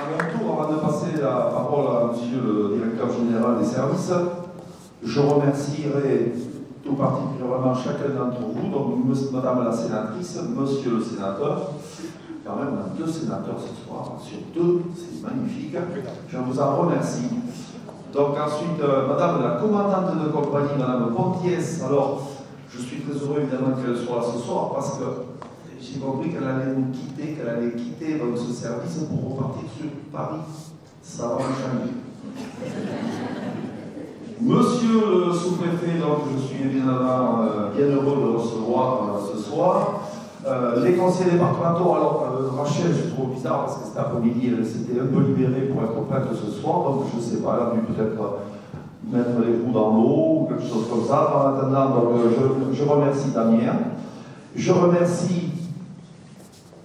À mon tour, avant de passer la parole à Monsieur le Directeur Général des Services, je remercierai tout particulièrement chacun d'entre vous, donc Madame la Sénatrice, Monsieur le Sénateur. Quand même, on a 2 sénateurs ce soir, sur 2, c'est magnifique. Je vous en remercie. Donc ensuite, Madame la Commandante de compagnie, Madame Pontiès. Alors, je suis très heureux évidemment qu'elle soit là ce soir parce que j'ai compris qu'elle allait nous quitter, qu'elle allait quitter donc, ce service pour repartir sur Paris. Ça va changer. Monsieur le sous-préfet, donc je suis évidemment bien heureux de recevoir ce soir. Les conseillers départementaux, alors Rachel, je trouve bizarre parce que cet après-midi, elle s'était un peu libérée pour être prête ce soir, donc je ne sais pas, elle a dû peut-être mettre les roues dans l'eau ou quelque chose comme ça. En attendant, donc, je remercie Damien. Je remercie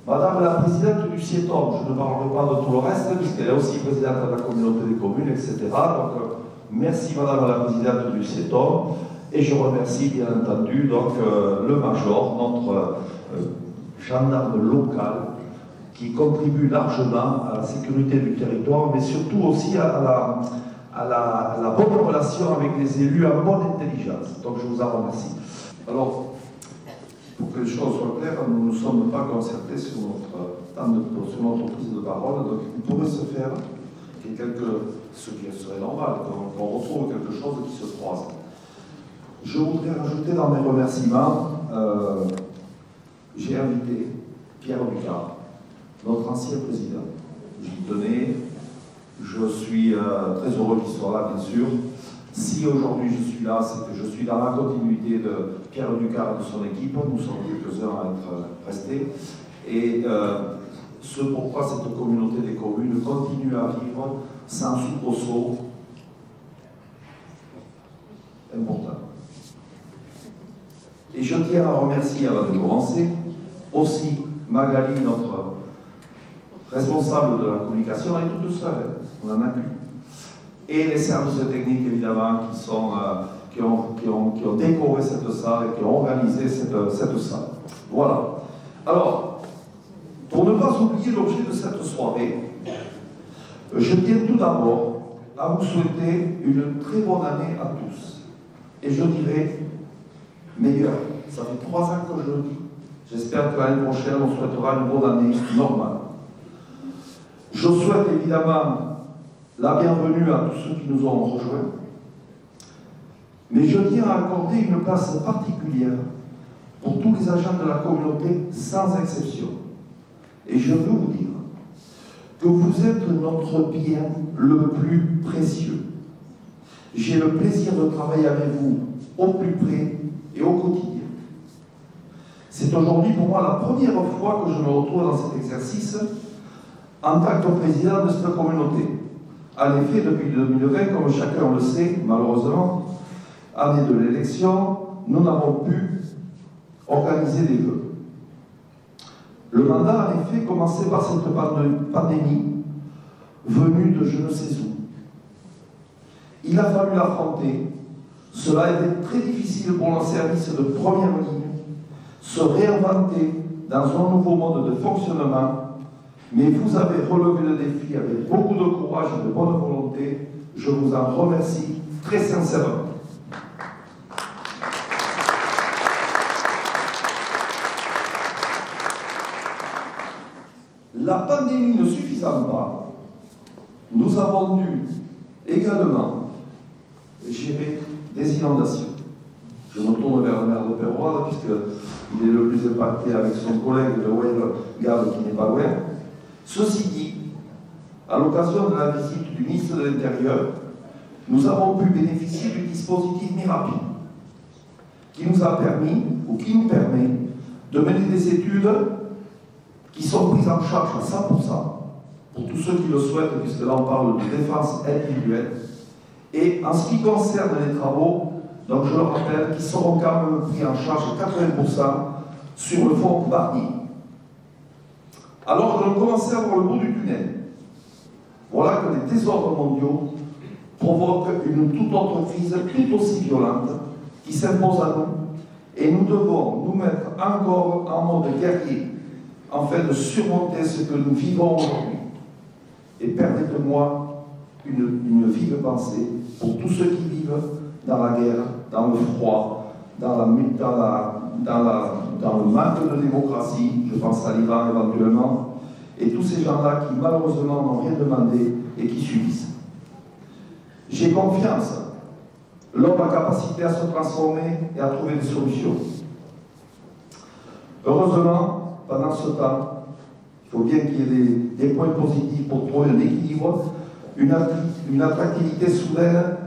Madame la Présidente du CIETOM, je ne parlerai pas de tout le reste, puisqu'elle est aussi présidente de la communauté des communes, etc. Donc, merci Madame la Présidente du CIETOM. Et je remercie bien entendu donc, le Major, notre gendarme local, qui contribue largement à la sécurité du territoire, mais surtout aussi à la bonne relation avec les élus en bonne intelligence. Donc je vous en remercie. Alors, pour que les choses soient claires, nous ne sommes pas concertés sur notre prise de parole, donc il pourrait se faire ce qui serait normal, qu'on retrouve quelque chose qui se croise. Je voudrais rajouter dans mes remerciements, j'ai invité Pierre Ducard, notre ancien président. J'y tenais, je suis très heureux qu'il soit là, bien sûr. Si aujourd'hui je suis là, c'est que je suis dans la continuité de Pierre Ducard et de son équipe. Nous sommes quelques-uns à être restés. Et ce pourquoi cette communauté des communes continue à vivre sans soubresaut important. Et je tiens à remercier, avant de commencer, aussi Magali, notre responsable de la communication, elle est toute seule, on en a plus. Et les services techniques, évidemment, qui ont décoré cette salle et qui ont organisé cette salle. Voilà. Alors, pour ne pas oublier l'objet de cette soirée, je tiens tout d'abord à vous souhaiter une très bonne année à tous. Et je dirais meilleur. Ça fait 3 ans que je le dis. J'espère que l'année prochaine, on souhaitera une bonne année normale. Je souhaite évidemment la bienvenue à tous ceux qui nous ont rejoints. Mais je tiens à accorder une place particulière pour tous les agents de la communauté, sans exception. Et je veux vous dire que vous êtes notre bien le plus précieux. J'ai le plaisir de travailler avec vous au plus près et au quotidien. C'est aujourd'hui pour moi la première fois que je me retrouve dans cet exercice en tant que président de cette communauté. En effet, depuis 2020, comme chacun le sait, malheureusement, année de l'élection, nous n'avons pu organiser des vœux. Le mandat, en effet, commençait par cette pandémie venue de je ne sais où. Il a fallu l'affronter. Cela a été très difficile pour nos services de première ligne, se réinventer dans un nouveau mode de fonctionnement, mais vous avez relevé le défi avec beaucoup de courage et de bonne volonté. Je vous en remercie très sincèrement. La pandémie ne suffisant pas, nous avons dû également gérer des inondations. Je me tourne vers le maire de Péroise, puisqu'il est le plus impacté avec son collègue de Wayne-Gave qui n'est pas loin. Ceci dit, à l'occasion de la visite du ministre de l'Intérieur, nous avons pu bénéficier du dispositif Mi-Rapide, qui nous a permis, ou qui nous permet, de mener des études qui sont prises en charge à 100%, pour tous ceux qui le souhaitent, puisque là on parle de défense individuelle. Et en ce qui concerne les travaux, donc je le rappelle, qui seront quand même pris en charge à 80% sur le fonds Barnier. Alors que l'on commençait à voir le bout du tunnel, voilà que les désordres mondiaux provoquent une toute autre crise, tout aussi violente, qui s'impose à nous, et nous devons nous mettre encore en mode guerrier, afin de surmonter ce que nous vivons aujourd'hui. Et permettez-moi une vive pensée pour tous ceux qui vivent dans la guerre, dans le froid, dans le manque de démocratie, je pense à l'Iran éventuellement, et tous ces gens-là qui malheureusement n'ont rien demandé et qui subissent. J'ai confiance. L'homme a capacité à se transformer et à trouver des solutions. Heureusement, pendant ce temps, il faut bien qu'il y ait des points positifs pour trouver un équilibre, une attractivité soudaine.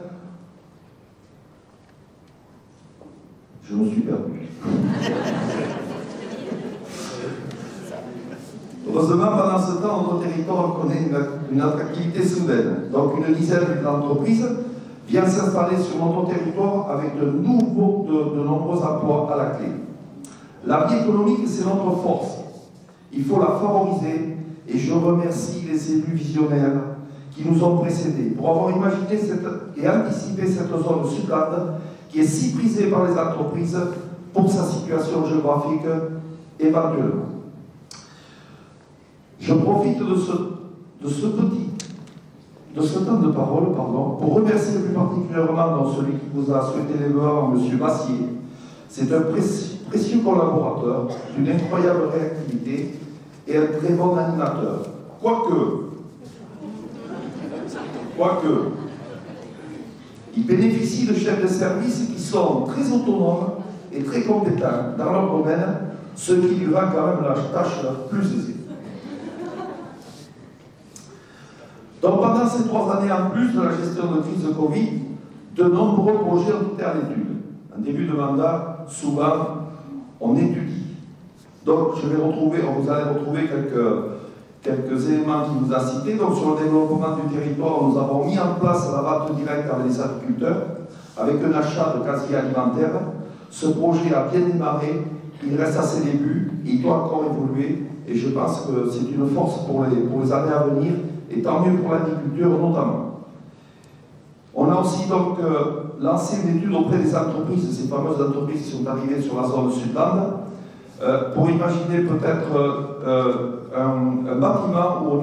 Je me suis perdu. Heureusement, pendant ce temps, notre territoire connaît une attractivité soudaine. Donc, une dizaine d'entreprises viennent s'installer sur notre territoire avec de nombreux emplois à la clé. La vie économique, c'est notre force. Il faut la favoriser et je remercie les élus visionnaires qui nous ont précédés pour avoir imaginé et anticipé cette zone Sudland qui est si prisée par les entreprises pour sa situation géographique éventuellement. Je profite de ce temps de parole pour remercier plus particulièrement celui qui vous a souhaité les voir, M. Bassier. C'est un précieux collaborateur, d'une incroyable réactivité et un très bon animateur. Quoique, il bénéficie de chefs de service qui sont très autonomes et très compétents dans leur domaine, ce qui lui rend quand même la tâche plus aisée. Donc pendant ces 3 années en plus de la gestion de crise de Covid, de nombreux projets ont été à l'étude. En début de mandat, souvent, on étudie. Donc vous allez retrouver quelques éléments qu'il nous a cités. Donc sur le développement du territoire, nous avons mis en place la vente directe avec les agriculteurs, avec un achat de casier alimentaire. Ce projet a bien démarré, il reste à ses débuts, il doit encore évoluer, et je pense que c'est une force pour les années à venir, et tant mieux pour l'agriculture notamment. On a aussi donc lancé une étude auprès des entreprises, ces fameuses entreprises qui sont arrivées sur la zone Sudland, pour imaginer peut-être un bâtiment où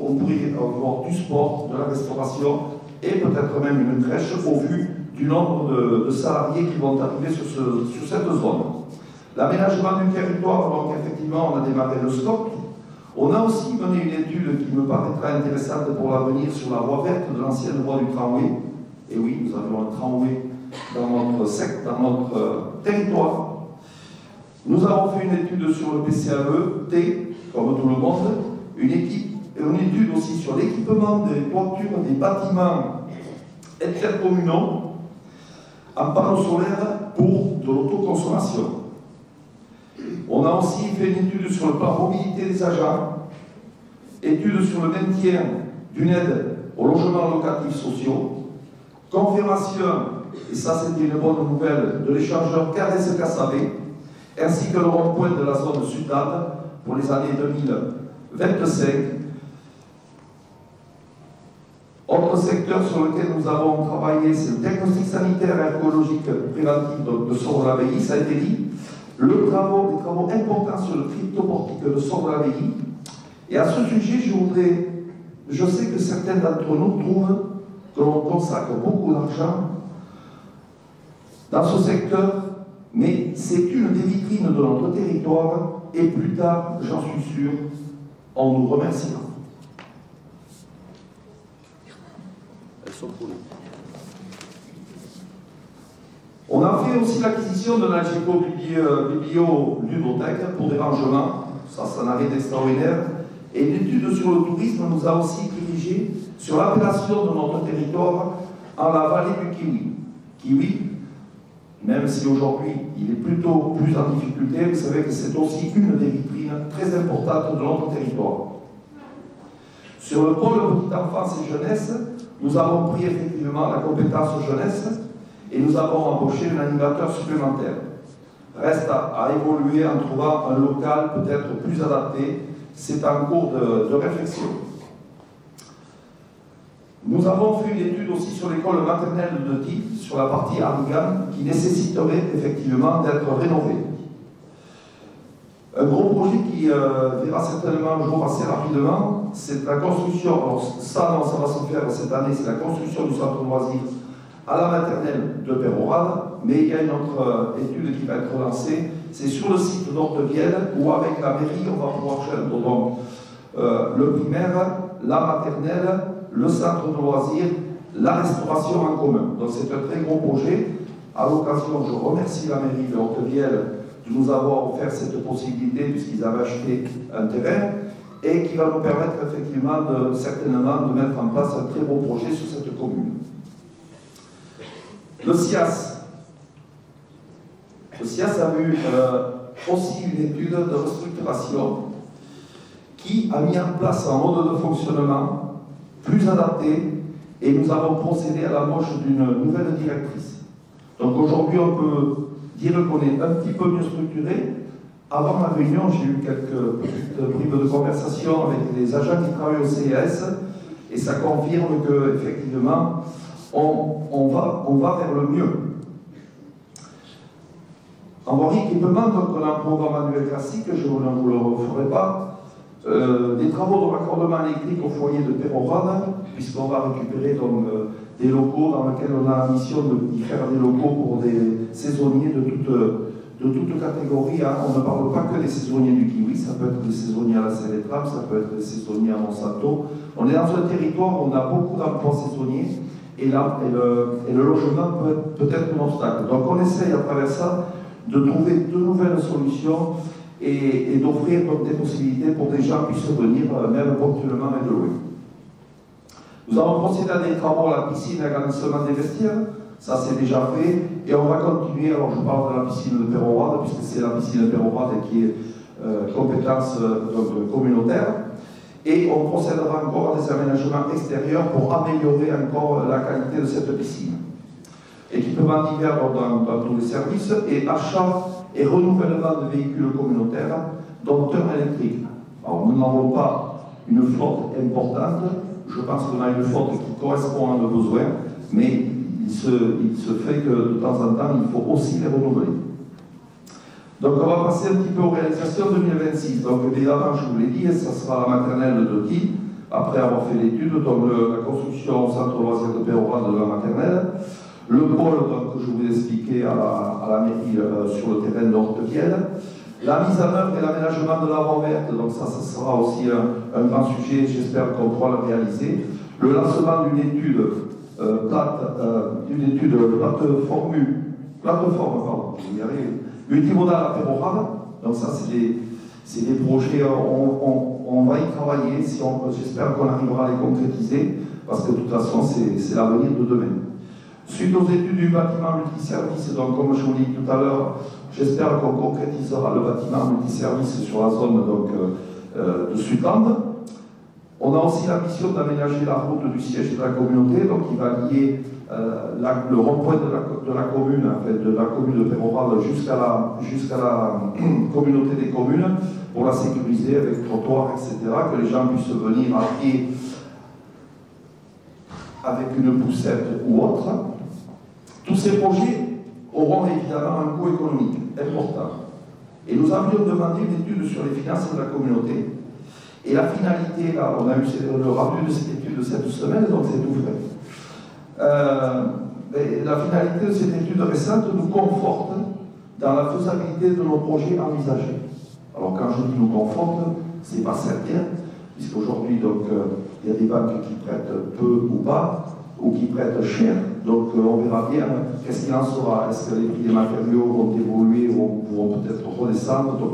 on pourrait avoir du sport, de la restauration et peut-être même une crèche au vu du nombre de salariés qui vont arriver sur cette zone. L'aménagement du territoire, donc effectivement, on a démarré le SCOP. On a aussi mené une étude qui me paraîtra intéressante pour l'avenir sur la voie verte de l'ancienne voie du tramway. Et oui, nous avons un tramway dans notre territoire. Nous avons fait une étude sur le PCAE-T, comme tout le monde, une étude aussi sur l'équipement des toitures des bâtiments intercommunaux en panneaux solaires pour de l'autoconsommation. On a aussi fait une étude sur le plan mobilité des agents, étude sur le maintien d'une aide aux logements locatifs sociaux, confirmation, et ça c'était une bonne nouvelle, de l'échangeur Carès-Cassabé, ainsi que le rond-point de la zone Sudland pour les années 2025. Autre secteur sur lequel nous avons travaillé, c'est le diagnostic sanitaire et écologique préventif de Sort-de-l'Abbaye, ça a été dit. Les travaux importants sur le cryptoportique de Sort-de-l'Abbaye. Et à ce sujet, je sais que certains d'entre nous trouvent que l'on consacre beaucoup d'argent dans ce secteur, mais c'est une des vitrines de notre territoire, et plus tard, j'en suis sûr, on nous remerciera. Elles sont cool. On a fait aussi l'acquisition de la biblio-ludothèque pour des rangements, ça n'a rien d'extraordinaire, et l'étude sur le tourisme nous a aussi dirigé sur l'appellation de notre territoire en la vallée du Kiwi. Kiwi, même si aujourd'hui il est plutôt plus en difficulté, vous savez que c'est aussi une des vitrines très importantes de notre territoire. Sur le pôle petite enfance et jeunesse, nous avons pris effectivement la compétence jeunesse et nous avons embauché un animateur supplémentaire. Reste à évoluer en trouvant un local peut-être plus adapté, c'est en cours de réflexion. Nous avons fait une étude aussi sur l'école maternelle de Tif, sur la partie Harrigan, qui nécessiterait effectivement d'être rénovée. Un gros projet qui qui verra certainement un jour assez rapidement, c'est la construction, alors ça non, ça va se faire cette année, c'est la construction du centre loisir à la maternelle de Peyrehorade, mais il y a une autre étude qui va être lancée, c'est sur le site d'Ortevielle, où avec la mairie, on va pouvoir faire donc, le primaire, la maternelle, le centre de loisirs, la restauration en commun. Donc c'est un très gros projet. À l'occasion, je remercie la mairie de Ortevielle de nous avoir offert cette possibilité, puisqu'ils avaient acheté un terrain, et qui va nous permettre effectivement, certainement, de mettre en place un très beau projet sur cette commune. Le SIAS. Le SIAS a eu aussi une étude de restructuration qui a mis en place un mode de fonctionnement plus adapté, et nous avons procédé à l'embauche d'une nouvelle directrice. Donc aujourd'hui, on peut dire qu'on est un petit peu mieux structuré. Avant la réunion, j'ai eu quelques petites bribes de conversation avec les agents qui travaillent au CIS, et ça confirme qu'effectivement, on va vers le mieux. En voirie équipement, donc on a un programme annuel classique, je ne vous le referai pas. Des travaux de raccordement électrique au foyer de Peyrehorade, puisqu'on va récupérer donc, des locaux dans lesquels on a la mission de faire des locaux pour des saisonniers de toute catégorie. Hein. On ne parle pas que des saisonniers du kiwi, ça peut être des saisonniers à la Célétrame, ça peut être des saisonniers à Monsanto. On est dans un territoire où on a beaucoup d'emplois saisonniers, et le logement peut être un obstacle. Donc on essaye à travers ça de trouver de nouvelles solutions et d'offrir des possibilités pour que des gens puissent venir, même ponctuellement et de loin. Nous avons procédé à des travaux à la piscine et à l'agrandissement des vestiaires, ça c'est déjà fait, et on va continuer. Alors je parle de la piscine de Peyrehorade, puisque c'est la piscine de Peyrehorade qui est compétence communautaire, et on procédera encore à des aménagements extérieurs pour améliorer encore la qualité de cette piscine. Équipement divers dans tous les services, et achat et renouvellement de véhicules communautaires, dont un électrique. Alors nous n'avons pas une flotte importante, je pense qu'on a une flotte qui correspond à nos besoins, mais il se fait que de temps en temps, il faut aussi les renouveler. Donc on va passer un petit peu aux réalisations 2026. Donc évidemment, je vous l'ai dit, ça sera la maternelle de Qui, après avoir fait l'étude, donc la construction au centre loisir de Peyrehorade de la maternelle. Le pôle donc, que je vous ai expliqué à la mairie sur le terrain d'Ortevielle. La mise en œuvre et l'aménagement de la voie verte, donc ça sera aussi un grand sujet, j'espère qu'on pourra le réaliser. Le lancement d'une étude plateforme, je vais y arriver, multimodale à Peyrehorade. Donc ça c'est des projets, on va y travailler, j'espère qu'on arrivera à les concrétiser, parce que de toute façon c'est l'avenir de demain. Suite aux études du bâtiment multiservice, donc comme je vous l'ai dit tout à l'heure, j'espère qu'on concrétisera le bâtiment multiservice sur la zone donc, de Sutande. On a aussi la mission d'aménager la route du siège de la communauté, donc qui va lier le rond-point de la commune, en fait, de la commune de Peyrehorade jusqu'à la communauté des communes, pour la sécuriser avec trottoir, etc., que les gens puissent venir à pied avec une poussette ou autre. Tous ces projets auront évidemment un coût économique important. Et nous avions demandé une étude sur les finances de la communauté. Et la finalité, là, on a eu le rendu de cette étude de cette semaine, donc c'est tout frais. La finalité de cette étude récente nous conforte dans la faisabilité de nos projets envisagés. Alors quand je dis nous conforte, c'est pas certain, puisqu'aujourd'hui, donc, il y a des banques qui prêtent peu ou pas, ou qui prêtent cher, donc on verra bien qu'est-ce qu'il en sera. Est-ce que les prix des matériaux vont évoluer ou vont peut-être redescendre? Donc,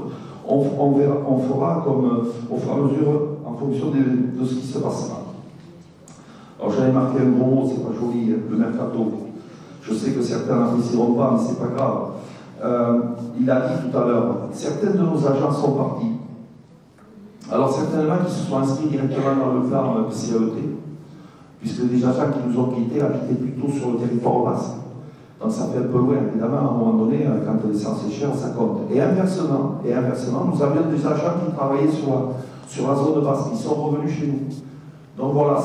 on fera comme au fur et à mesure en fonction de ce qui se passera. Alors j'avais marqué un gros mot, c'est pas joli, le mercato. Je sais que certains n'apprécieront pas, mais c'est pas grave. Il a dit tout à l'heure, certains de nos agents sont partis. Alors certainement qui se sont inscrits directement dans le plan CET, puisque des agents qui nous ont quittés habitaient plutôt sur le territoire basque. Donc ça fait un peu loin, évidemment, à un moment donné, quand l'essence est chère, ça compte. Et inversement, nous avions des agents qui travaillaient sur la zone basse, qui sont revenus chez nous. Donc voilà,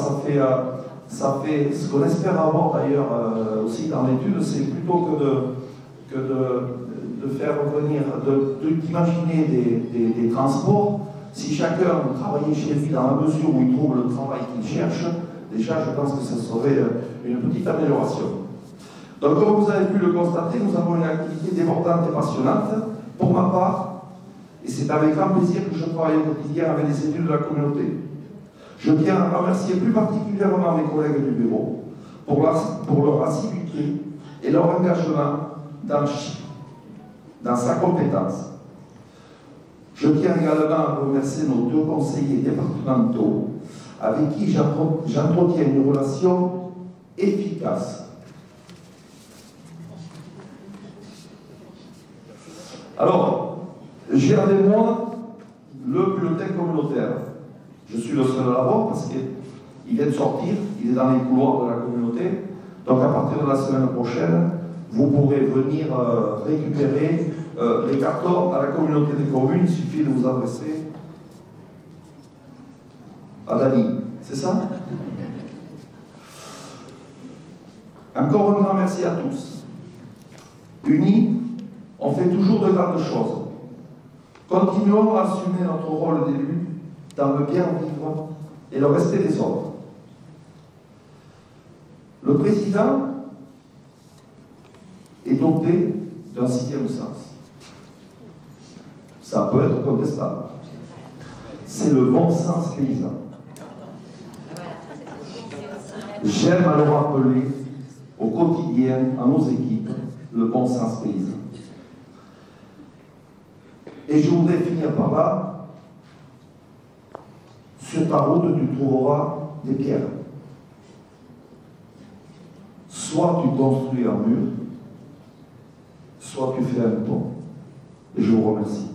ça fait ce qu'on espère avoir d'ailleurs aussi dans l'étude, c'est plutôt que de faire revenir, d'imaginer des transports. Si chacun travaillait chez lui dans la mesure où il trouve le travail qu'il cherche, déjà je pense que ce serait une petite amélioration. Donc comme vous avez pu le constater, nous avons une activité débordante et passionnante. Pour ma part, et c'est avec grand plaisir que je travaille au quotidien avec les élus de la communauté. Je tiens à remercier plus particulièrement mes collègues du bureau pour leur assiduité et leur engagement dans sa compétence. Je tiens également à remercier nos 2 conseillers départementaux avec qui j'entretiens une relation efficace. Alors, j'ai avec moi le bulletin communautaire. Je suis le seul à l'avoir parce qu'il vient de sortir, il est dans les couloirs de la communauté. Donc à partir de la semaine prochaine, vous pourrez venir récupérer les cartons à la communauté des communes. Il suffit de vous adresser à Dani. C'est ça? Encore un grand merci à tous. Unis, on fait toujours de grandes choses. Continuons à assumer notre rôle d'élu dans le bien vivre et le respect des autres. Le président est doté d'un 6e sens. Ça peut être contestable. C'est le bon sens paysan. J'aime à le rappeler au quotidien, à nos équipes, le bon sens paysan. Et je voudrais finir par là. Sur ta route, tu trouveras des pierres. Soit tu construis un mur, soit tu fais un pont. Et je vous remercie.